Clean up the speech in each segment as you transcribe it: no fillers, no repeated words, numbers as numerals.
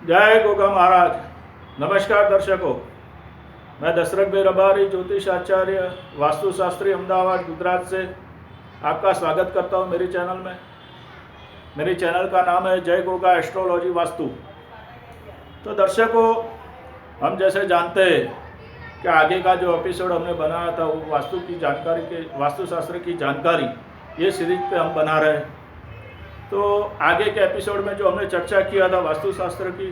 जय गोगा महाराज। नमस्कार दर्शकों, मैं दशरथ भाई रबारी, ज्योतिष आचार्य, वास्तुशास्त्री, अहमदाबाद गुजरात से आपका स्वागत करता हूं मेरे चैनल में। मेरे चैनल का नाम है जय गोगा एस्ट्रोलॉजी वास्तु। तो दर्शकों, हम जैसे जानते हैं कि आगे का जो एपिसोड हमने बनाया था वो वास्तु की जानकारी के वास्तुशास्त्र की जानकारी ये सीरीज पे हम बना रहे हैं। तो आगे के एपिसोड में जो हमने चर्चा किया था वास्तुशास्त्र की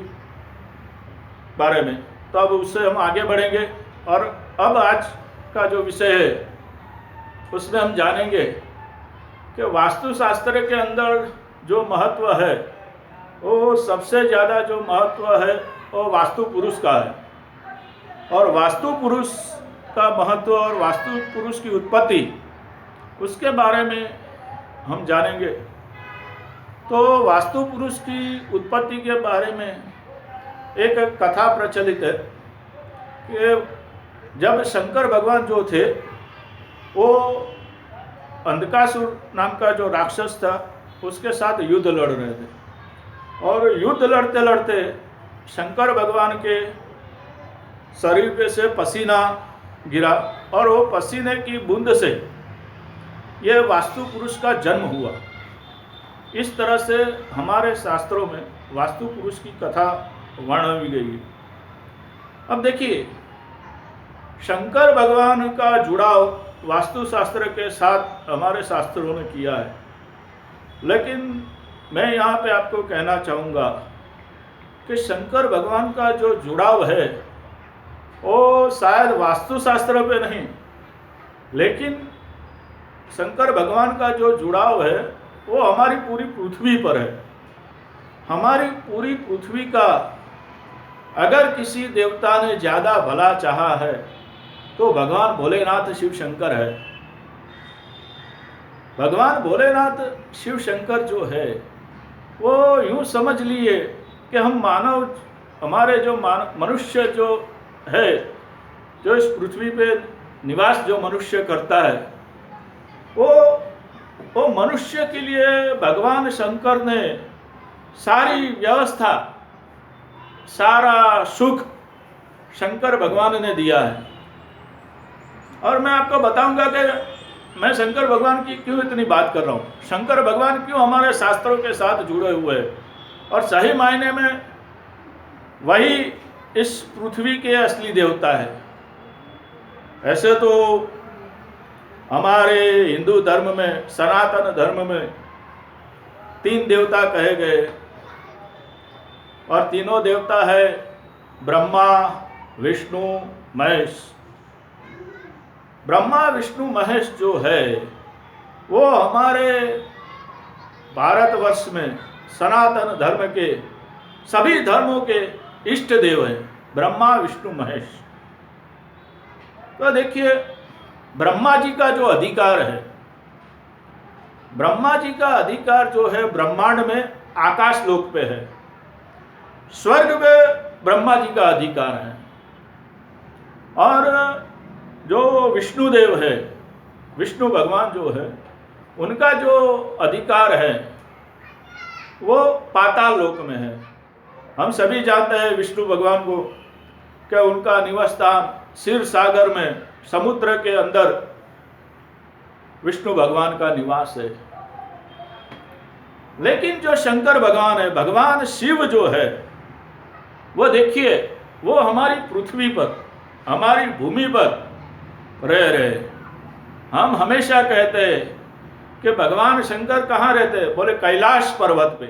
बारे में, तो अब उससे हम आगे बढ़ेंगे और अब आज का जो विषय है उसमें हम जानेंगे कि वास्तुशास्त्र के अंदर जो महत्व है वो सबसे ज़्यादा जो महत्व है वो वास्तु पुरुष का है। और वास्तु पुरुष का महत्व और वास्तु पुरुष की उत्पत्ति उसके बारे में हम जानेंगे। तो वास्तु पुरुष की उत्पत्ति के बारे में एक कथा प्रचलित है कि जब शंकर भगवान जो थे वो अंधकासुर नाम का जो राक्षस था उसके साथ युद्ध लड़ रहे थे। और युद्ध लड़ते लड़ते शंकर भगवान के शरीर पे से पसीना गिरा और वो पसीने की बूंद से ये वास्तु पुरुष का जन्म हुआ। इस तरह से हमारे शास्त्रों में वास्तु पुरुष की कथा वर्णन गई है। अब देखिए, शंकर भगवान का जुड़ाव वास्तुशास्त्र के साथ हमारे शास्त्रों ने किया है, लेकिन मैं यहाँ पे आपको कहना चाहूँगा कि शंकर भगवान का जो जुड़ाव है वो शायद वास्तुशास्त्र पे नहीं, लेकिन शंकर भगवान का जो जुड़ाव है वो हमारी पूरी पृथ्वी पर है। हमारी पूरी पृथ्वी का अगर किसी देवता ने ज़्यादा भला चाहा है तो भगवान भोलेनाथ शिव शंकर है। भगवान भोलेनाथ शिव शंकर जो है वो यूँ समझ लिए कि हम मानव, हमारे जो मनुष्य जो है, जो इस पृथ्वी पे निवास जो मनुष्य करता है वो मनुष्य के लिए भगवान शंकर ने सारी व्यवस्था, सारा सुख शंकर भगवान ने दिया है। और मैं आपको बताऊंगा कि मैं शंकर भगवान की क्यों इतनी बात कर रहा हूँ, शंकर भगवान क्यों हमारे शास्त्रों के साथ जुड़े हुए हैं और सही मायने में वही इस पृथ्वी के असली देवता है। ऐसे तो हमारे हिंदू धर्म में, सनातन धर्म में 3 देवता कहे गए और तीनों देवता है ब्रह्मा, विष्णु, महेश। ब्रह्मा, विष्णु, महेश जो है वो हमारे भारतवर्ष में सनातन धर्म के सभी धर्मों के इष्ट देव हैं, ब्रह्मा, विष्णु, महेश। तो देखिए, ब्रह्मा जी का जो अधिकार है, ब्रह्मा जी का अधिकार जो है ब्रह्मांड में आकाश लोक पे है, स्वर्ग में ब्रह्मा जी का अधिकार है। और जो विष्णु देव है, विष्णु भगवान जो है, उनका जो अधिकार है वो पाताल लोक में है। हम सभी जानते हैं विष्णु भगवान को कि उनका निवास स्थान क्षीर सागर में, समुद्र के अंदर विष्णु भगवान का निवास है। लेकिन जो शंकर भगवान है, भगवान शिव जो है, वो देखिए वो हमारी पृथ्वी पर, हमारी भूमि पर रह रहे। हम हमेशा कहते हैं कि भगवान शंकर कहाँ रहते हैं, बोले कैलाश पर्वत पे।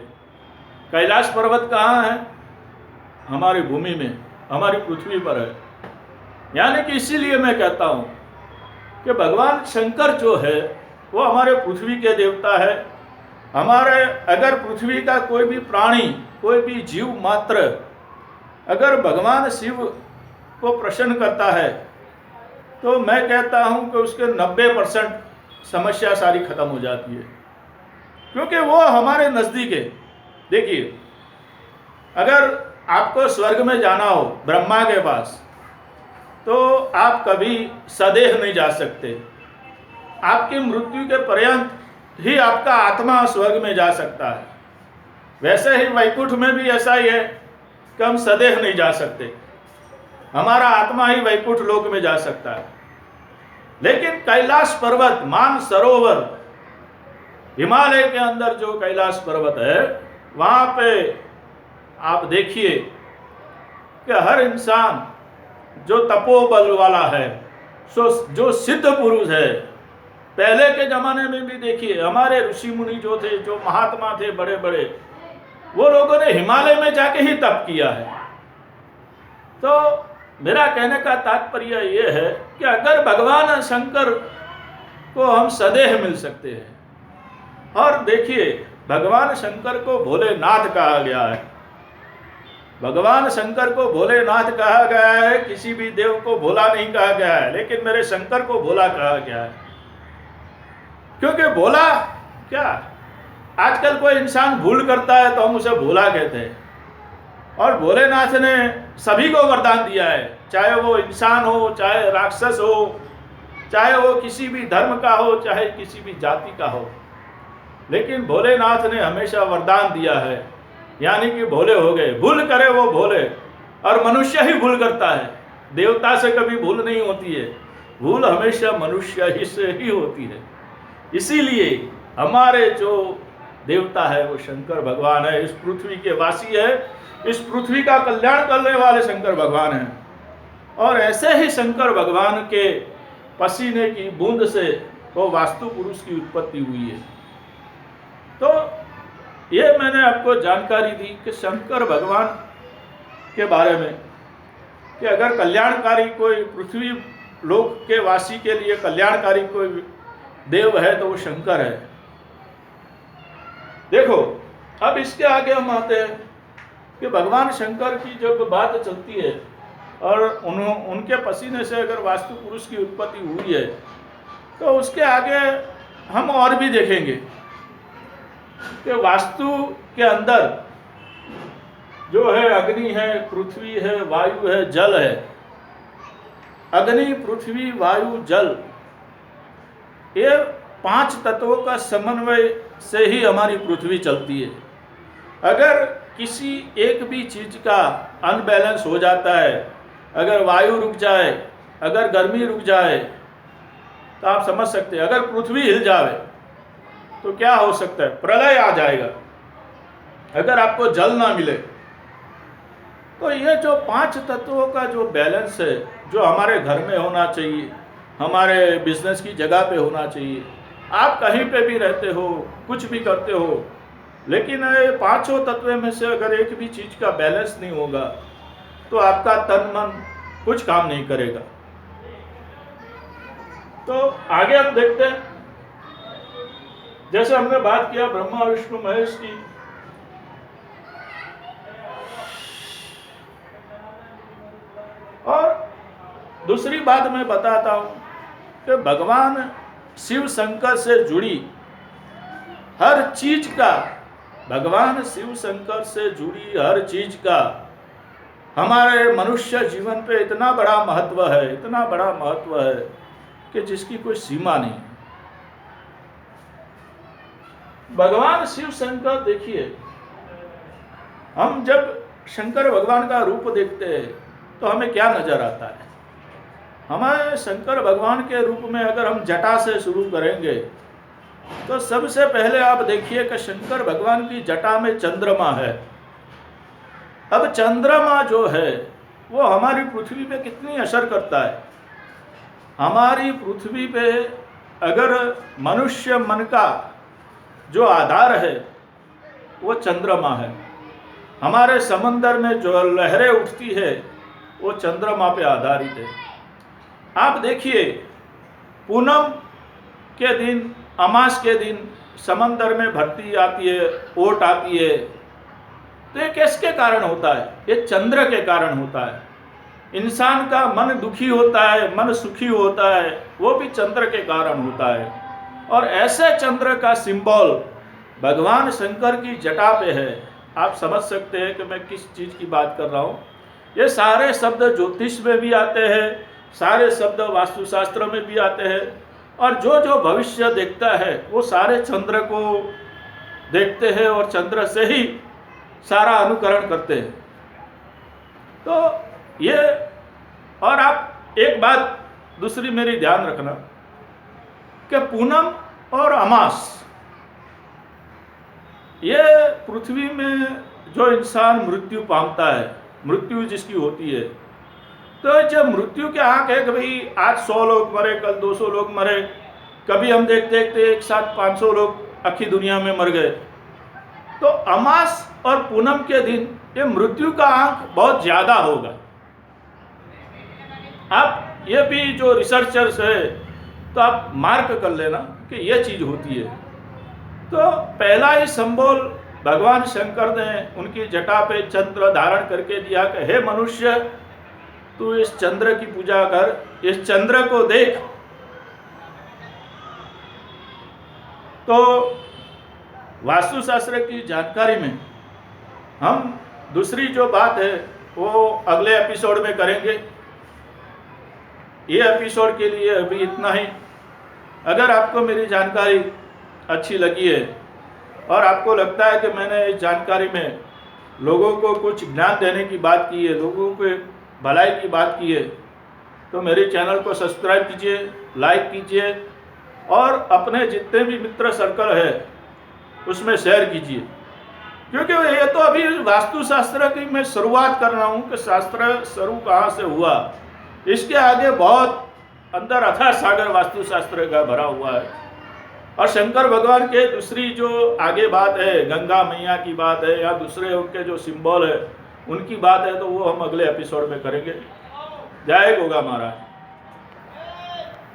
कैलाश पर्वत कहाँ है? हमारी भूमि में, हमारी पृथ्वी पर है। यानी कि इसीलिए मैं कहता हूँ कि भगवान शंकर जो है वो हमारे पृथ्वी के देवता है। हमारे अगर पृथ्वी का कोई भी प्राणी, कोई भी जीव मात्र अगर भगवान शिव को प्रसन्न करता है तो मैं कहता हूँ कि उसके 90% समस्या सारी खत्म हो जाती है, क्योंकि वो हमारे नज़दीक है। देखिए, अगर आपको स्वर्ग में जाना हो ब्रह्मा के पास, तो आप कभी सदेह नहीं जा सकते। आपकी मृत्यु के पर्यंत ही आपका आत्मा स्वर्ग में जा सकता है। वैसे ही वैकुंठ में भी ऐसा ही है कि हम सदैव नहीं जा सकते, हमारा आत्मा ही वैकुंठ लोक में जा सकता है। लेकिन कैलाश पर्वत, मान सरोवर, हिमालय के अंदर जो कैलाश पर्वत है, वहां पे आप देखिए कि हर इंसान जो तपोबल वाला है, जो सिद्ध पुरुष है, पहले के जमाने में भी देखिए हमारे ऋषि मुनि जो थे, जो महात्मा थे बड़े बड़े, वो लोगों ने हिमालय में जाके ही तप किया है। तो मेरा कहने का तात्पर्य ये है कि अगर भगवान शंकर को हम सदैव मिल सकते हैं, और देखिए भगवान शंकर को भोलेनाथ कहा गया है, भगवान शंकर को भोलेनाथ कहा गया है, किसी भी देव को भोला नहीं कहा गया है, लेकिन मेरे शंकर को भोला कहा गया है। क्योंकि भोला क्या, आजकल कोई इंसान भूल करता है तो हम उसे भोला कहते हैं, और भोलेनाथ ने सभी को वरदान दिया है, चाहे वो इंसान हो, चाहे राक्षस हो, चाहे वो किसी भी धर्म का हो, चाहे किसी भी जाति का हो, लेकिन भोलेनाथ ने हमेशा वरदान दिया है, यानी कि भोले हो गए। भूल करे वो भोले, और मनुष्य ही भूल करता है, देवता से कभी भूल नहीं होती है, भूल हमेशा मनुष्य ही से ही होती है। इसीलिए हमारे जो देवता है वो शंकर भगवान है, इस पृथ्वी के वासी है, इस पृथ्वी का कल्याण करने वाले शंकर भगवान हैं। और ऐसे ही शंकर भगवान के पसीने की बूंद से वो वास्तु पुरुष की उत्पत्ति हुई है। तो ये मैंने आपको जानकारी दी कि शंकर भगवान के बारे में, कि अगर कल्याणकारी कोई पृथ्वी लोक के वासी के लिए कल्याणकारी कोई देव है तो वो शंकर है। देखो अब इसके आगे हम आते हैं कि भगवान शंकर की जब बात चलती है और उनके पसीने से अगर वास्तु पुरुष की उत्पत्ति हुई है, तो उसके आगे हम और भी देखेंगे कि वास्तु के अंदर जो है अग्नि है, पृथ्वी है, वायु है, जल है। अग्नि, पृथ्वी, वायु, जल, ये 5 तत्वों का समन्वय से ही हमारी पृथ्वी चलती है। अगर किसी एक भी चीज का अनबैलेंस हो जाता है, अगर वायु रुक जाए, अगर गर्मी रुक जाए, तो आप समझ सकते हैं, अगर पृथ्वी हिल जाए तो क्या हो सकता है, प्रलय आ जाएगा। अगर आपको जल ना मिले, तो ये जो 5 तत्वों का जो बैलेंस है, जो हमारे घर में होना चाहिए, हमारे बिजनेस की जगह पे होना चाहिए, आप कहीं पे भी रहते हो, कुछ भी करते हो, लेकिन ये 5 तत्व में से अगर एक भी चीज का बैलेंस नहीं होगा तो आपका तन मन कुछ काम नहीं करेगा। तो आगे हम देखते हैं, जैसे हमने बात किया ब्रह्मा विष्णु महेश की, और दूसरी बात मैं बताता हूं कि भगवान शिव शंकर से जुड़ी हर चीज का, भगवान शिव शंकर से जुड़ी हर चीज का हमारे मनुष्य जीवन पे इतना बड़ा महत्व है, इतना बड़ा महत्व है कि जिसकी कोई सीमा नहीं। भगवान शिव शंकर, देखिए हम जब शंकर भगवान का रूप देखते हैं तो हमें क्या नजर आता है? हमारे शंकर भगवान के रूप में अगर हम जटा से शुरू करेंगे तो सबसे पहले आप देखिए कि शंकर भगवान की जटा में चंद्रमा है। अब चंद्रमा जो है वो हमारी पृथ्वी पे कितनी असर करता है। हमारी पृथ्वी पे अगर मनुष्य मन का जो आधार है वो चंद्रमा है। हमारे समंदर में जो लहरें उठती है वो चंद्रमा पे आधारित है। आप देखिए पूनम के दिन, अमास के दिन समंदर में भरती आती है, ओट आती है, तो ये किसके कारण होता है? ये चंद्र के कारण होता है। इंसान का मन दुखी होता है, मन सुखी होता है, वो भी चंद्र के कारण होता है। और ऐसे चंद्र का सिंबल भगवान शंकर की जटा पे है। आप समझ सकते हैं कि मैं किस चीज की बात कर रहा हूँ। ये सारे शब्द ज्योतिष में भी आते हैं, सारे शब्द वास्तुशास्त्र में भी आते हैं, और जो जो भविष्य देखता है वो सारे चंद्र को देखते हैं और चंद्र से ही सारा अनुकरण करते हैं। तो ये, और आप एक बात दूसरी मेरी ध्यान रखना कि पूनम और अमास, ये पृथ्वी में जो इंसान मृत्यु पामता है, मृत्यु जिसकी होती है, तो जब मृत्यु के आंक है कि भाई आज 100 लोग मरे, कल 200 लोग मरे, कभी हम देखते देखते एक साथ 500 लोग आखी दुनिया में मर गए, तो अमास और पूनम के दिन ये मृत्यु का आंक बहुत ज्यादा होगा। आप ये भी जो रिसर्चर्स है तो आप मार्क कर लेना कि ये चीज होती है। तो पहला ही संबोल भगवान शंकर ने उनकी जटा पे चंद्र धारण करके दिया कि हे मनुष्य, तू इस चंद्र की पूजा कर, इस चंद्र को देख। तो वास्तुशास्त्र की जानकारी में हम दूसरी जो बात है वो अगले एपिसोड में करेंगे। ये एपिसोड के लिए अभी इतना ही। अगर आपको मेरी जानकारी अच्छी लगी है और आपको लगता है कि मैंने इस जानकारी में लोगों को कुछ ज्ञान देने की बात की है, लोगों को भलाई की बात की है, तो मेरे चैनल को सब्सक्राइब कीजिए, लाइक कीजिए और अपने जितने भी मित्र सर्कल है उसमें शेयर कीजिए। क्योंकि ये तो अभी वास्तुशास्त्र की मैं शुरुआत कर रहा हूँ कि शास्त्र शुरू कहाँ से हुआ, इसके आगे बहुत अंदर अथाह सागर वास्तुशास्त्र का भरा हुआ है। और शंकर भगवान के दूसरी जो आगे बात है, गंगा मैया की बात है या दूसरे उनके जो सिंबल है उनकी बात है, तो वो हम अगले एपिसोड में करेंगे। जय गोगा महाराज।